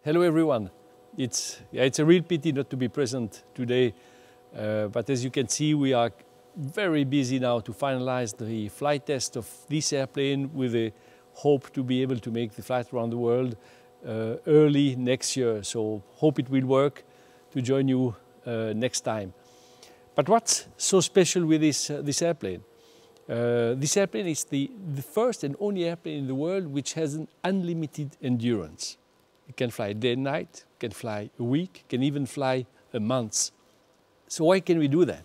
Hello everyone. It's a real pity not to be present today, but as you can see, we are very busy now to finalize the flight test of this airplane with a hope to be able to make the flight around the world early next year. So hope it will work to join you next time. But what's so special with this airplane? This airplane is the first and only airplane in the world which has an unlimited endurance. It can fly day and night, can fly a week, can even fly a month. So why can we do that?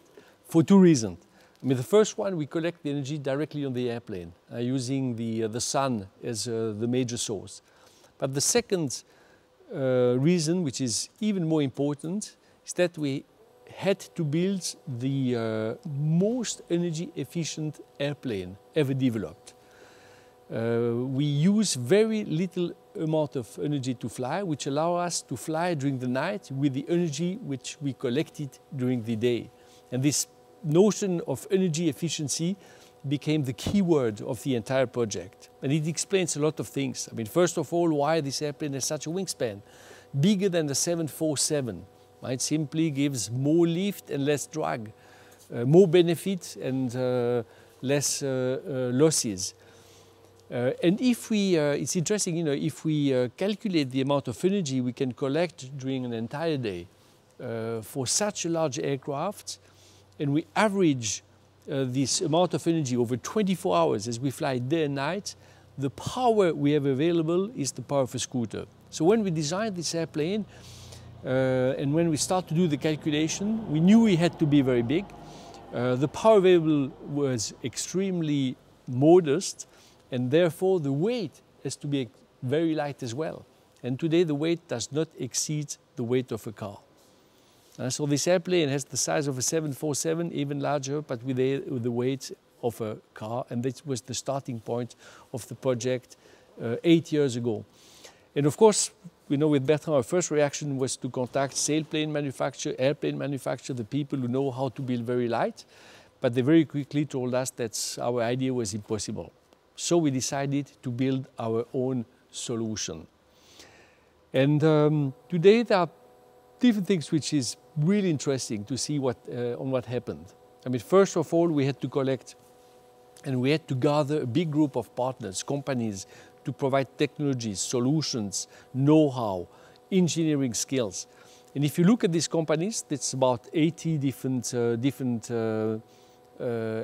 For two reasons. I mean, the first one, we collect the energy directly on the airplane using the sun as the major source. But the second reason, which is even more important, is that we had to build the most energy efficient airplane ever developed. We use very little amount of energy to fly, which allow us to fly during the night with the energy which we collected during the day. And this notion of energy efficiency became the key word of the entire project. And it explains a lot of things. I mean, first of all, why this airplane has such a wingspan, bigger than the 747. It simply gives more lift and less drag, more benefit and less losses. And if we, it's interesting, you know, if we calculate the amount of energy we can collect during an entire day for such a large aircraft, and we average this amount of energy over 24 hours as we fly day and night, the power we have available is the power of a scooter. So when we designed this airplane, and when we start to do the calculation, we knew we had to be very big. The power available was extremely modest, and therefore the weight has to be very light as well. And today the weight does not exceed the weight of a car. So this airplane has the size of a 747, even larger, but with the weight of a car. And that was the starting point of the project 8 years ago. And of course, we know with Bertrand, our first reaction was to contact sailplane manufacturer, airplane manufacturer, the people who know how to build very light. But they very quickly told us that our idea was impossible. So we decided to build our own solution. And today there are different things which is really interesting to see on what happened. I mean, first of all, we had to collect and we had to gather a big group of partners, companies, to provide technologies, solutions, know-how, engineering skills. And if you look at these companies, that's about 80 different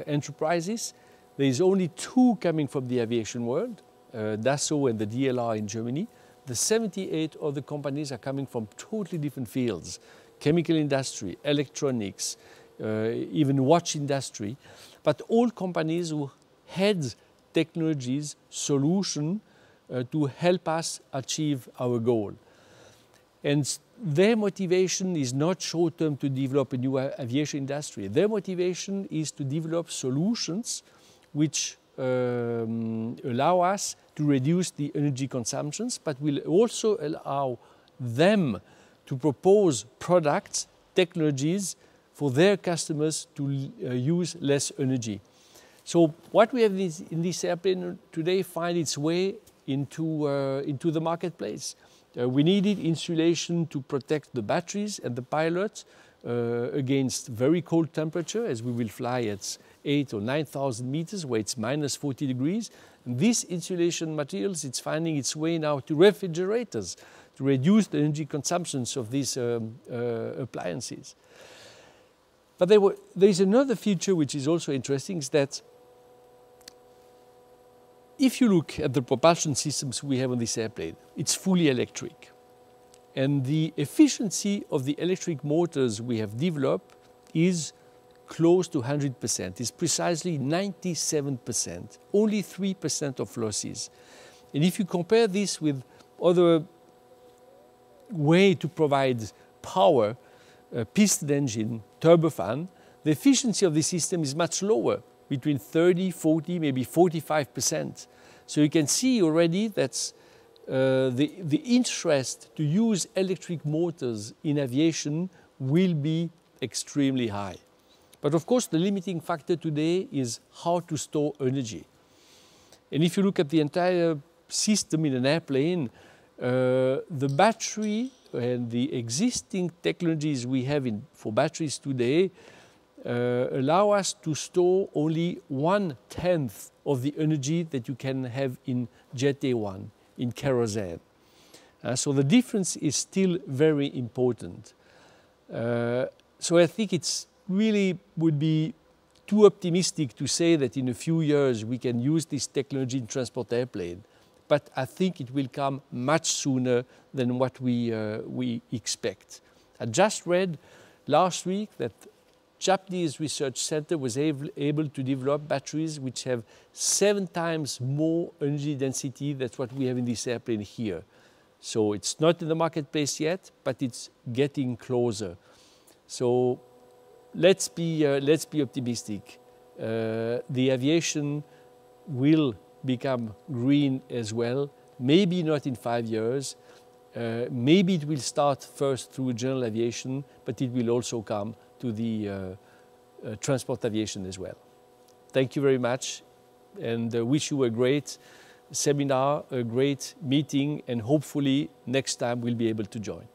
enterprises. There is only 2 coming from the aviation world, Dassault and the DLR in Germany. The 78 other companies are coming from totally different fields, chemical industry, electronics, even watch industry, but all companies who had technologies, solution to help us achieve our goal. And their motivation is not short-term to develop a new aviation industry. Their motivation is to develop solutions which allow us to reduce the energy consumptions, but will also allow them to propose products, technologies for their customers to use less energy. So what we have in this airplane today find its way into the marketplace. We needed insulation to protect the batteries and the pilot against very cold temperature, as we will fly at 8,000 or 9,000 meters where it's minus 40 degrees. And this insulation materials, it's finding its way now to refrigerators to reduce the energy consumptions of these appliances. But there is another feature which is also interesting, is that if you look at the propulsion systems we have on this airplane, it's fully electric. And the efficiency of the electric motors we have developed is close to 100%. It's precisely 97%, only 3% of losses. And if you compare this with other way to provide power, piston engine, turbofan, the efficiency of the system is much lower, between 30, 40, maybe 45%. So you can see already that the interest to use electric motors in aviation will be extremely high. But of course, the limiting factor today is how to store energy. And if you look at the entire system in an airplane, The battery and the existing technologies we have for batteries today allow us to store only 1/10 of the energy that you can have in Jet A1, in kerosene. So the difference is still very important. So I think it's really would be too optimistic to say that in a few years we can use this technology in transport airplane. But I think it will come much sooner than what we expect. I just read last week that Japanese research center was able to develop batteries which have 7 times more energy density than what we have in this airplane here. So it's not in the marketplace yet, but it's getting closer. So let's be optimistic. The aviation will become green as well. Maybe not in 5 years. Maybe it will start first through general aviation, but it will also come to the transport aviation as well. Thank you very much, and wish you a great seminar, a great meeting, and hopefully next time we'll be able to join.